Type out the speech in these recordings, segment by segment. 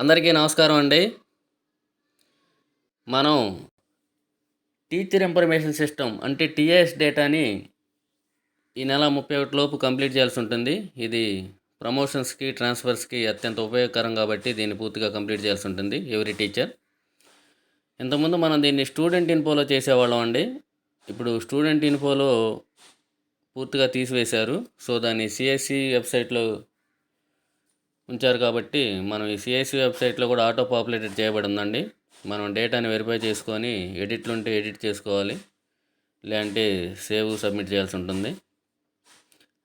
అందరికీ నమస్కారం అండి. మనం టీచర్ ఇన్ఫర్మేషన్ సిస్టమ్ అంటే టీఐఎస్ డేటాని ఈ నెల 31 లోపు కంప్లీట్ చేయాల్సి ఉంటుంది. ఇది ప్రమోషన్స్‌కి, ట్రాన్స్‌ఫర్స్‌కి అత్యంత ఉపయోగకరం కాబట్టి దీన్ని పూర్తిగా కంప్లీట్ చేయాల్సి ఉంటుంది ఎవ్రీ టీచర్. ఇంతకుముందు మనం దీన్ని స్టూడెంట్ ఇన్ఫోలో చేసేవాళ్ళం అండి. ఇప్పుడు స్టూడెంట్ ఇన్ఫోలో పూర్తిగా తీసివేశారు. సో, దాన్ని సిఎస్సి వెబ్సైట్‌లో ఉంచారు కాబట్టి మనం ఈ సిఎస్సి వెబ్సైట్లో కూడా ఆటో పాపులేటెడ్ చేయబడి ఉందండి. మనం డేటాని వెరిఫై చేసుకొని ఎడిట్లు ఉంటే ఎడిట్ చేసుకోవాలి, లేదంటే సేవ్ సబ్మిట్ చేయాల్సి ఉంటుంది.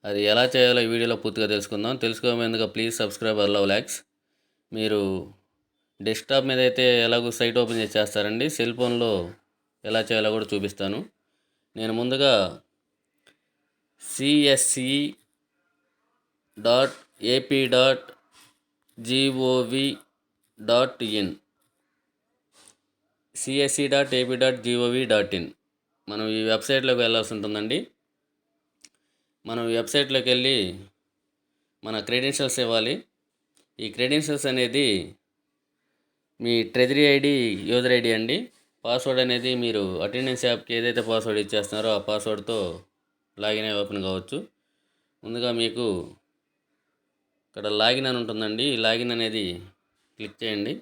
అది ఎలా చేయాలో ఈ వీడియోలో పూర్తిగా తెలుసుకుందాం. తెలుసుకోమేందుగా ప్లీజ్ సబ్స్క్రైబ్ లవ్ ల్యాక్స్. మీరు డెస్క్టాప్ మీద అయితే ఎలాగో సైట్ ఓపెన్ చేసి చేస్తారండి, సెల్ ఫోన్లో ఎలా చేయాలో కూడా చూపిస్తాను. నేను ముందుగా csc.ap.gov.in csc.ap.gov.in మనం ఈ వెబ్సైట్లోకి వెళ్ళాల్సి ఉంటుందండి. మనం ఈ వెబ్సైట్లోకి వెళ్ళి మన క్రెడెన్షియల్స్ ఇవ్వాలి. ఈ క్రెడెన్షియల్స్ అనేది మీ ట్రెజరీ ఐడి, యూజర్ ఐడి అండి. పాస్వర్డ్ అనేది మీరు అటెండెన్స్ యాప్కి ఏదైతే పాస్వర్డ్ ఇచ్చేస్తున్నారో ఆ పాస్వర్డ్తో లాగిన్ అయి ఓపెన్ కావచ్చు. ముందుగా మీకు ఇక్కడ లాగిన్ అని ఉంటుందండి. ఈ లాగిన్ అనేది క్లిక్ చేయండి.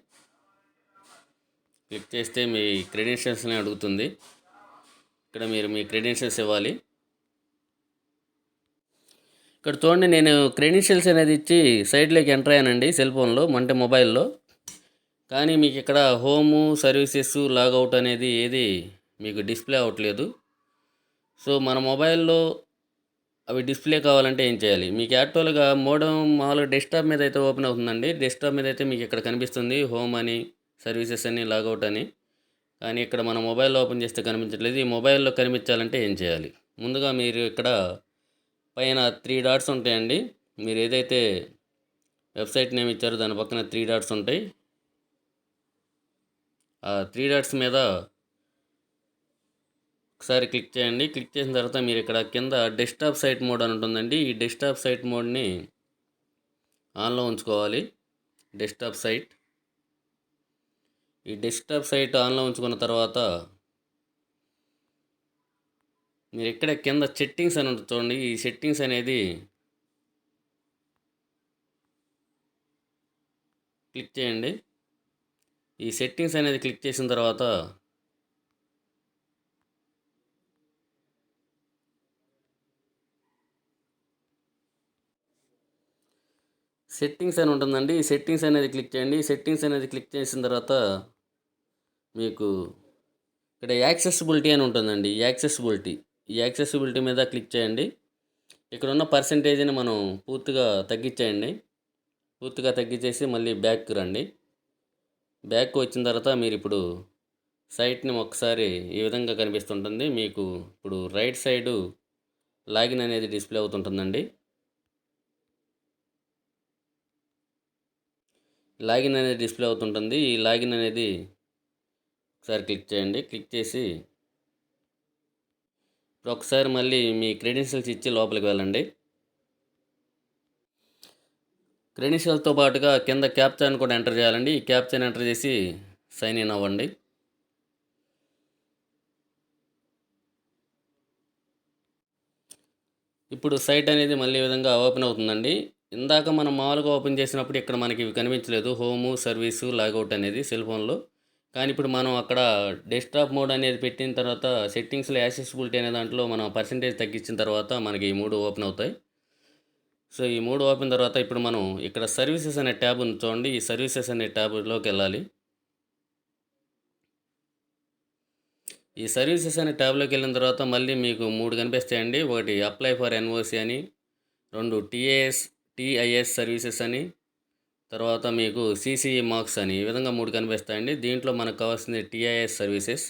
క్లిక్ చేస్తే మీ క్రెడెన్షియల్స్ని అడుగుతుంది. ఇక్కడ మీరు మీ క్రెడెన్షియల్స్ ఇవ్వాలి. ఇక్కడ చూడండి, నేను క్రెడెన్షియల్స్ అనేది ఇచ్చి సైట్లోకి ఎంటర్ అయ్యానండి సెల్ ఫోన్లో, అంటే మొబైల్లో. కానీ మీకు ఇక్కడ హోము, సర్వీసెస్, లాగౌట్ అనేది ఏది మీకు డిస్ప్లే అవ్వట్లేదు. సో, మన మొబైల్లో అవి డిస్ప్లే కావాలంటే ఏం చేయాలి? మీకు యాక్చువల్గా మోడెం మామూలుగా డెస్క్టాప్ మీద అయితే ఓపెన్ అవుతుందండి. డెస్క్టాప్ మీద అయితే మీకు ఇక్కడ కనిపిస్తుంది హోమ్ అని, సర్వీసెస్ అని, లాగౌట్ అని. కానీ ఇక్కడ మన మొబైల్లో ఓపెన్ చేస్తే కనిపించట్లేదు. ఈ మొబైల్లో కనిపించాలంటే ఏం చేయాలి? ముందుగా మీరు ఇక్కడ పైన 3 డాట్స్ ఉంటాయండి. మీరు ఏదైతే వెబ్సైట్ నేమ్ ఇచ్చారో దాని పక్కన 3 డాట్స్ ఉంటాయి. ఆ 3 డాట్స్ మీద ఒకసారి క్లిక్ చేయండి. క్లిక్ చేసిన తర్వాత మీరు ఇక్కడ కింద డెస్క్టాప్ సైట్ మోడ్ అని ఉంటుందండి. ఈ డెస్క్టాప్ సైట్ మోడ్ని ఆన్లో ఉంచుకోవాలి. డెస్క్టాప్ సైట్ ఈ డెస్క్టాప్ సైట్ ఆన్లో ఉంచుకున్న తర్వాత మీరు ఇక్కడ కింద సెట్టింగ్స్ అని ఉంటుంది చూడండి. ఈ సెట్టింగ్స్ అనేది క్లిక్ చేయండి. ఈ సెట్టింగ్స్ అనేది క్లిక్ చేసిన తర్వాత సెట్టింగ్స్ అని ఉంటుందండి. ఈ సెట్టింగ్స్ అనేది క్లిక్ చేయండి. ఈ సెట్టింగ్స్ అనేది క్లిక్ చేసిన తర్వాత మీకు ఇక్కడ యాక్సెసిబిలిటీ అని ఉంటుందండి. ఈ యాక్సెసిబిలిటీ మీద క్లిక్ చేయండి. ఇక్కడ ఉన్న పర్సంటేజ్ని మనం పూర్తిగా తగ్గించేయండి. పూర్తిగా తగ్గించేసి మళ్ళీ బ్యాక్కి రండి. బ్యాక్ వచ్చిన తర్వాత మీరు ఇప్పుడు సైట్ని ఒకసారి ఈ విధంగా కనిపిస్తుంటుంది. మీకు ఇప్పుడు రైట్ సైడు లాగిన్ అనేది డిస్ప్లే అవుతుంటుందండి. లాగిన్ అనేది డిస్ప్లే అవుతుంటుంది. ఈ లాగిన్ అనేది ఒకసారి క్లిక్ చేయండి. క్లిక్ చేసి ఇప్పుడు ఒకసారి మళ్ళీ మీ క్రెడెన్షియల్స్ ఇచ్చి లోపలికి వెళ్ళండి. క్రెడెన్షియల్స్తో పాటుగా కింద క్యాప్చాని కూడా ఎంటర్ చేయాలండి. ఈ క్యాప్చాని ఎంటర్ చేసి సైన్ ఇన్ అవ్వండి. ఇప్పుడు సైట్ అనేది మళ్ళీ ఈ విధంగా ఓపెన్ అవుతుందండి. ఇందాక మనం మామూలుగా ఓపెన్ చేసినప్పుడు ఇక్కడ మనకి ఇవి కనిపించలేదు, హోము, సర్వీసు, లాగౌట్ అనేది సెల్ ఫోన్లో. కానీ ఇప్పుడు మనం అక్కడ డెస్క్టాప్ మోడ్ అనేది పెట్టిన తర్వాత సెట్టింగ్స్లో యాక్సెసిబిలిటీ అనే దాంట్లో మనం పర్సంటేజ్ తగ్గించిన తర్వాత మనకి ఈ 3 ఓపెన్ అవుతాయి. సో, ఈ 3 ఓపెన్ తర్వాత ఇప్పుడు మనం ఇక్కడ సర్వీసెస్ అనే ట్యాబ్ ఉంది చూడండి. ఈ సర్వీసెస్ అనే ట్యాబ్లోకి వెళ్ళాలి. ఈ సర్వీసెస్ అనే ట్యాబ్లోకి వెళ్ళిన తర్వాత మళ్ళీ మీకు 3 కనిపిస్తాయండి. ఒకటి అప్లై ఫర్ ఎన్ఓసి అని, 2 టీఐఎస్ సర్వీసెస్ అని, తర్వాత మీకు సిసిఈ మార్క్స్ అని, ఈ విధంగా 3 కనిపిస్తాయండి. దీంట్లో మనకు కావాల్సింది టీఐఎస్ సర్వీసెస్.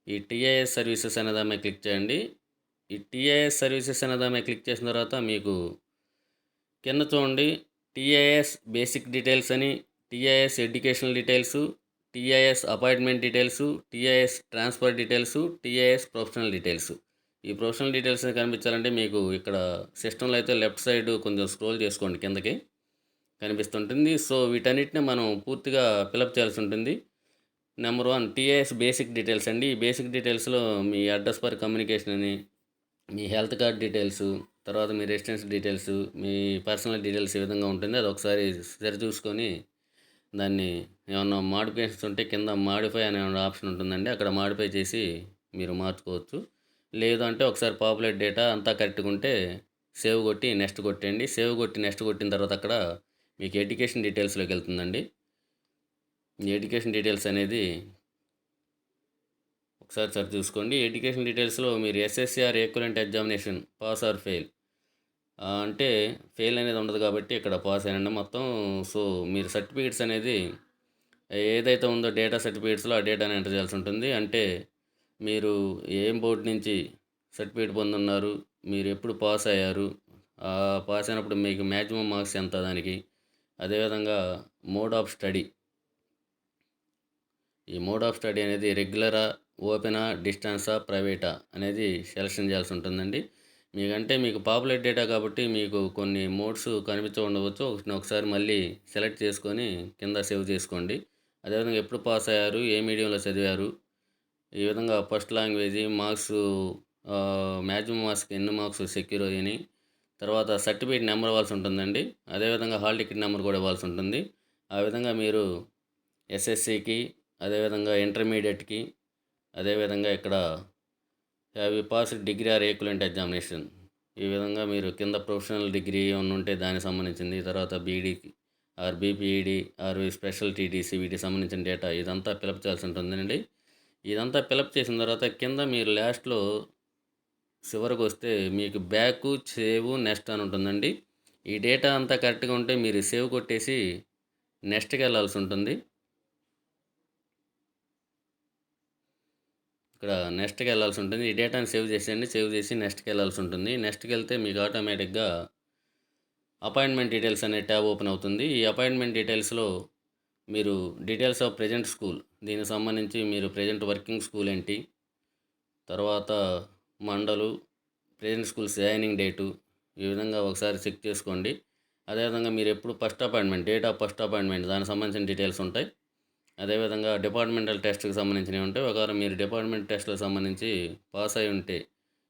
ఈ టీఐఎస్ సర్వీసెస్ అనే దాని మీద క్లిక్ చేయండి. ఈ టీఐఎస్ సర్వీసెస్ అనే దాని మీద క్లిక్ చేసిన తర్వాత మీకు కింద చూడండి టీఐఎస్ బేసిక్ డీటెయిల్స్ అని, TIS educational details, TIS appointment details, TIS transfer details, TIS professional details. ఈ ప్రొఫెషనల్ డీటెయిల్స్ కనిపించాలంటే మీకు ఇక్కడ సిస్టంలో అయితే లెఫ్ట్ సైడ్ కొంచెం స్క్రోల్ చేసుకోండి కిందకి. కనిపిస్తుంటుంది. సో, వీటన్నిటిని మనం పూర్తిగా ఫిలప్ చేయాల్సి ఉంటుంది. నెంబర్ 1 టీఏఎస్ బేసిక్ డీటెయిల్స్ అండి. ఈ బేసిక్ డీటెయిల్స్‌లో మీ అడ్రెస్ ఫర్ కమ్యూనికేషన్ అని, మీ హెల్త్ కార్డ్ డీటెయిల్సు, తర్వాత మీ రెసిడెన్స్ డీటెయిల్సు, మీ పర్సనల్ డీటెయిల్స్ ఈ విధంగా ఉంటుంది. అదొకసారి సరిచూసుకొని దాన్ని ఏమన్నా మోడిఫికేషన్స్ ఉంటే కింద మోడిఫై అనే ఆప్షన్ ఉంటుందండి. అక్కడ మోడిఫై చేసి మీరు మార్చుకోవచ్చు. లేదు అంటే ఒకసారి పాపులేట్ డేటా అంతా కరెక్ట్‌గా ఉంటే సేవ్ కొట్టి నెక్స్ట్ కొట్టేయండి. సేవ్ కొట్టి నెక్స్ట్ కొట్టిన తర్వాత అక్కడ మీకు ఎడ్యుకేషన్ డీటెయిల్స్‌లోకి వెళ్తుందండి. ఈ ఎడ్యుకేషన్ డీటెయిల్స్ అనేది ఒకసారి చూసుకోండి. ఎడ్యుకేషన్ డీటెయిల్స్‌లో మీరు SSC or equivalent examination pass or fail అంటే ఫెయిల్ అనేది ఉండదు కాబట్టి ఇక్కడ పాస్ అయ్యానండి మొత్తం. సో, మీరు సర్టిఫికేట్స్ అనేది ఏదైతే ఉందో డేటా సర్టిఫికేట్స్‌లో ఆ డేటాని ఎంటర్ చేయాల్సి ఉంటుంది. అంటే మీరు ఏం బోర్డ్ నుంచి సర్టిఫికేట్ పొందున్నారు, మీరు ఎప్పుడు పాస్ అయ్యారు, పాస్ అయినప్పుడు మీకు మ్యాక్సిమం మార్క్స్ ఎంత దానికి, అదేవిధంగా మోడ్ ఆఫ్ స్టడీ. ఈ మోడ్ ఆఫ్ స్టడీ అనేది రెగ్యులరా, ఓపెనా, డిస్టెన్సా, ప్రైవేటా అనేది సెలెక్షన్ చేయాల్సి ఉంటుందండి. మీకంటే మీకు పాపులేట్ డేటా కాబట్టి మీకు కొన్ని మోడ్స్ ఉండవచ్చు. ఒకసారి మళ్ళీ సెలెక్ట్ చేసుకొని కింద సేవ్ చేసుకోండి. అదేవిధంగా ఎప్పుడు పాస్ అయ్యారు, ఏ మీడియంలో చదివారు, ఈ విధంగా ఫస్ట్ లాంగ్వేజీ, మార్క్స్, మ్యాక్సిమం మార్క్స్‌కి ఎన్ని మార్క్స్ సెక్యూర్ అయ్యాయి, తర్వాత సర్టిఫికేట్ నెంబర్ ఇవ్వాల్సి ఉంటుందండి. అదేవిధంగా హాల్ టికెట్ నెంబర్ కూడా ఇవ్వాల్సి ఉంటుంది. ఆ విధంగా మీరు ఎస్ఎస్సికి, అదేవిధంగా ఇంటర్మీడియట్‌కి, అదేవిధంగా ఇక్కడ have you passed degree or equivalent examination, ఈ విధంగా మీరు కింద ప్రొఫెషనల్ డిగ్రీ ఏమన్నా ఉంటే దానికి సంబంధించింది, తర్వాత బీఈడీకి ఆర్ బీపీఈడీ ఆర్ స్పెషల్ టీటీసీ వీటికి సంబంధించిన డేటా ఇదంతా ఫిలప్ చేయాల్సి ఉంటుందండి. ఇదంతా ఫిలప్ చేసిన తర్వాత కింద మీరు లాస్ట్‌లో చివరకొస్తే మీకు బ్యాకు, సేవ్, నెక్స్ట్ అని ఉంటుందండి. ఈ డేటా అంతా కరెక్ట్‌గా ఉంటే మీరు సేవ్ కొట్టేసి నెక్స్ట్‌కెళ్ళాల్సి ఉంటుంది. ఇక్కడ నెక్స్ట్‌కి వెళ్ళాల్సి ఉంటుంది. ఈ డేటాని సేవ్ చేసేయండి. సేవ్ చేసి నెక్స్ట్‌కి వెళ్ళాల్సి ఉంటుంది. నెక్స్ట్‌కి వెళ్తే మీకు ఆటోమేటిక్‌గా అపాయింట్మెంట్ డీటెయిల్స్ అనే ట్యాబ్ ఓపెన్ అవుతుంది. ఈ అపాయింట్మెంట్ డీటెయిల్స్‌లో మీరు డీటెయిల్స్ ఆఫ్ ప్రెజెంట్ స్కూల్, దీనికి సంబంధించి మీరు ప్రెజెంట్ వర్కింగ్ స్కూల్ ఏంటి, తర్వాత మండలు, ప్రెజెంట్ స్కూల్ జాయినింగ్ డేటు, ఈ విధంగా ఒకసారి చెక్ చేసుకోండి. అదేవిధంగా మీరు ఎప్పుడు first appointment, date of first appointment దానికి సంబంధించిన డీటెయిల్స్ ఉంటాయి. అదేవిధంగా డిపార్ట్మెంటల్ టెస్ట్‌కి సంబంధించినవి ఉంటాయి. ఒకవేళ మీరు డిపార్ట్మెంట్ టెస్ట్‌లకు సంబంధించి పాస్ అయి ఉంటే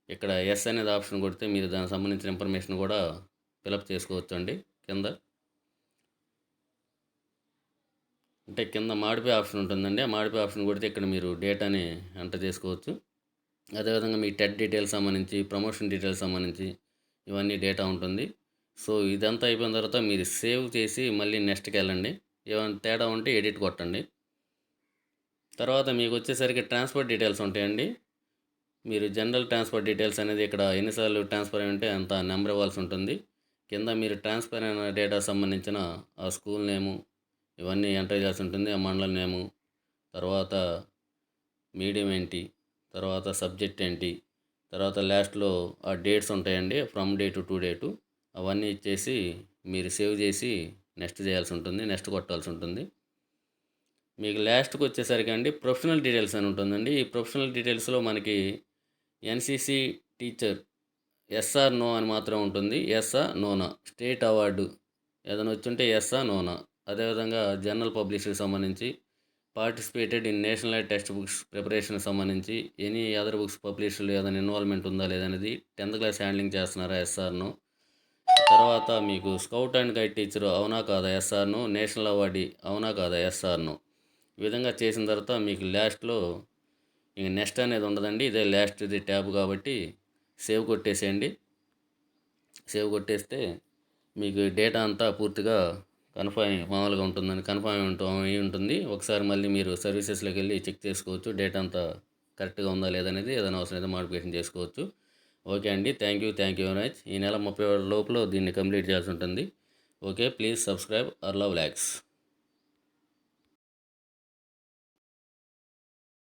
ఇక్కడ ఎస్ అనేది ఆప్షన్ కొడితే మీరు దానికి సంబంధించిన ఇన్ఫర్మేషన్ కూడా ఫిలప్ చేసుకోవచ్చండి కింద. అంటే కింద మాడిఫై ఆప్షన్ ఉంటుందండి. ఆ మాడిఫై ఆప్షన్ కొడితే ఇక్కడ మీరు డేటాని ఎంటర్ చేసుకోవచ్చు. అదేవిధంగా మీ టెట్ డీటెయిల్స్ సంబంధించి, ప్రమోషన్ డీటెయిల్స్ సంబంధించి ఇవన్నీ డేటా ఉంటుంది. సో, ఇదంతా అయిపోయిన తర్వాత మీరు సేవ్ చేసి మళ్ళీ నెక్స్ట్‌కి వెళ్ళండి. ఏమైనా తేడా ఉంటే ఎడిట్ కొట్టండి. తర్వాత మీకు వచ్చేసరికి ట్రాన్స్‌ఫర్ డీటెయిల్స్ ఉంటాయండి. మీరు జనరల్ ట్రాన్స్‌ఫర్ డీటెయిల్స్ అనేది ఇక్కడ ఎన్నిసార్లు ట్రాన్స్‌ఫర్ అయి ఉంటే అంత నెంబర్ ఇవ్వాల్సి ఉంటుంది. కింద మీరు ట్రాన్స్‌ఫర్ అయిన డేటా సంబంధించిన ఆ స్కూల్ నేము ఇవన్నీ ఎంటర్ చేయాల్సి ఉంటుంది. ఆ మండలం నేము, తర్వాత మీడియం ఏంటి, తర్వాత సబ్జెక్ట్ ఏంటి, తర్వాత లాస్ట్‌లో ఆ డేట్స్ ఉంటాయండి. ఫ్రమ్ డేటు టు డేటు అవన్నీ ఇచ్చేసి మీరు సేవ్ చేసి నెక్స్ట్ చేయాల్సి ఉంటుంది. నెక్స్ట్ కొట్టాల్సి ఉంటుంది. మీకు లాస్ట్‌కి వచ్చేసరికి అండి ప్రొఫెషనల్ డీటెయిల్స్ అని ఉంటుందండి. ఈ ప్రొఫెషనల్ డీటెయిల్స్‌లో మనకి NCC teacher yes or no అని మాత్రం ఉంటుంది. ఎస్సా? నోనా? స్టేట్ అవార్డు ఏదైనా వచ్చుంటే ఎస్సా? నోనా? అదేవిధంగా జనరల్ పబ్లిషర్‌కి సంబంధించి participated in national text books ప్రిపరేషన్‌కి సంబంధించి ఎనీ అదర్ బుక్స్ పబ్లిష్డ్‌లో ఏదైనా ఇన్వాల్వ్‌మెంట్ ఉందా లేదనేది 10th క్లాస్ హ్యాండ్లింగ్ చేస్తున్నారా ఎస్ ఆర్ నో? తర్వాత మీకు స్కౌట్ అండ్ గైడ్ టీచర్ అవునా కాదా yes or no? National awardee అవునా కాదా ఎస్ ఆర్ నో? ఈ విధంగా చేసిన తర్వాత మీకు లాస్ట్‌లో ఇంక నెక్స్ట్ అనేది ఉండదండి. ఇదే లాస్ట్‌ది ట్యాబ్ కాబట్టి సేవ్ కొట్టేసేయండి. సేవ్ కొట్టేస్తే మీకు డేటా అంతా పూర్తిగా మామూలుగా ఉంటుందని అయి ఉంటుంది. ఒకసారి మళ్ళీ మీరు సర్వీసెస్‌లోకి వెళ్ళి చెక్ చేసుకోవచ్చు. డేటా అంతా కరెక్ట్‌గా ఉందా లేదనేది, ఏదైనా అవసరం అయితే మోడిఫికేషన్ చేసుకోవచ్చు. ఓకే అండి. Thank you very much. ఈ నెల 30 లోపల దీన్ని కంప్లీట్ చేయాల్సి ఉంటుంది. ఓకే. ప్లీజ్ సబ్స్క్రైబ్ అర్లవ్ ల్యాక్స్.